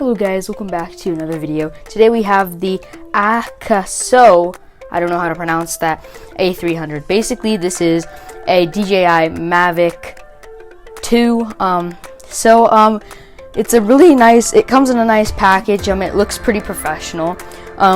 Hello guys, welcome back to another video. Today we have the AKASO, I don't know how to pronounce that, A300. Basically this is a DJI Mavic 2. It's a really nice, it comes in a nice package. It looks pretty professional.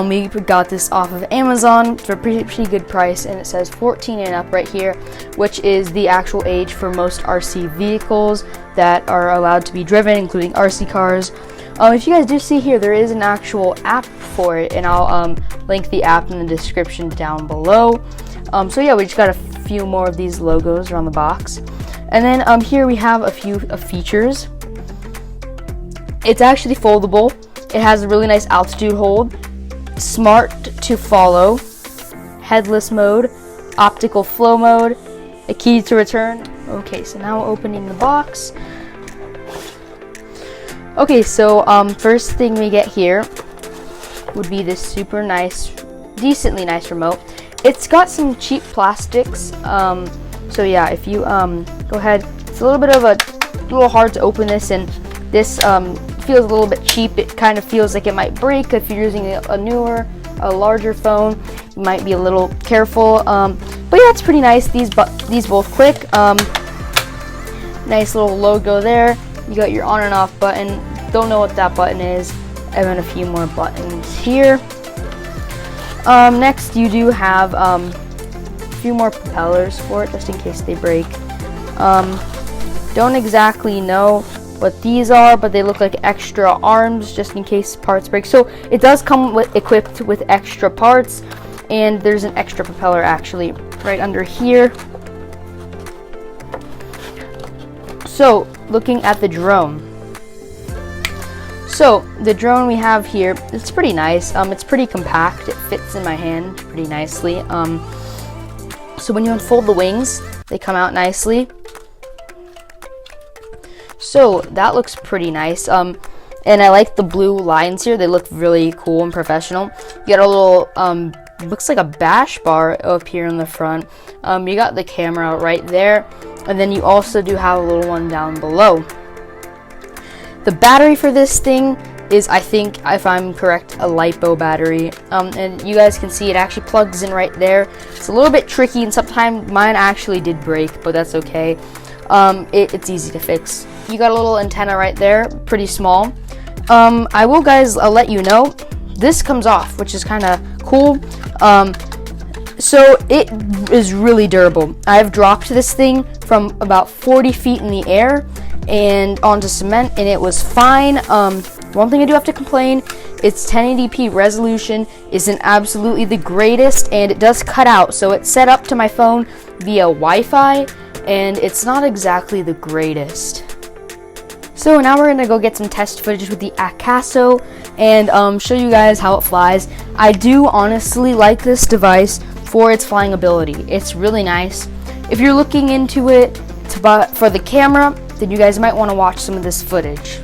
We got this off of Amazon for a pretty good price, and it says 14 and up right here, which is the actual age for most RC vehicles that are allowed to be driven, including RC cars. If you guys do see here, there is an actual app for it, and I'll link the app in the description down below. So yeah, we just got a few more of these logos around the box. And then here we have a few features. It's actually foldable. It has a really nice altitude hold, smart to follow, headless mode, optical flow mode, a key to return. Okay, so now opening the box. Okay, so first thing we get here would be this super nice, decently nice remote. It's got some cheap plastics. So yeah, if you go ahead, it's a little hard to open this, and this feels a little bit cheap. It kind of feels like it might break if you're using a larger phone. You might be a little careful. But yeah, it's pretty nice. These both click. Nice little logo there. You got your on and off button. Don't know what that button is. And then a few more buttons here. Next, you do have a few more propellers for it, just in case they break. Don't exactly know what these are, but they look like extra arms, just in case parts break. So it does come equipped with extra parts, and there's an extra propeller actually right under here. So looking at the drone. So the drone we have here, it's pretty nice. It's pretty compact. It fits in my hand pretty nicely. So when you unfold the wings, they come out nicely. So that looks pretty nice. And I like the blue lines here. They look really cool and professional. You got a little, looks like a bash bar up here in the front. You got the camera right there. And then you also do have a little one down below. The battery for this thing is, I think, if I'm correct, a LiPo battery. And you guys can see it actually plugs in right there. It's a little bit tricky, and sometimes mine actually did break, but that's okay. It's easy to fix. You got a little antenna right there, pretty small. I will, guys, I'll let you know, this comes off, which is kind of cool. So it is really durable. I've dropped this thing from about 40 feet in the air and onto cement, and it was fine. One thing I do have to complain, its 1080p resolution isn't absolutely the greatest, and it does cut out. So it's set up to my phone via Wi-Fi, and it's not exactly the greatest. So now we're gonna go get some test footage with the AKASO and show you guys how it flies. I do honestly like this device for its flying ability. It's really nice. If you're looking into it for the camera, then you guys might want to watch some of this footage.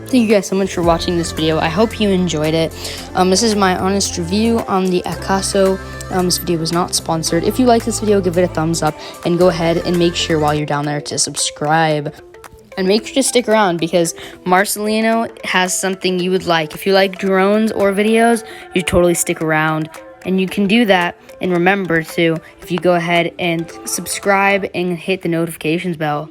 Thank you guys so much for watching this video. I hope you enjoyed it. This is my honest review on the AKASO. This video was not sponsored. If you like this video, give it a thumbs up, and go ahead and make sure while you're down there to subscribe. And make sure to stick around, because Marcelino has something you would like. If you like drones or videos, you totally stick around. And you can do that. And remember to, if you go ahead and subscribe and hit the notifications bell.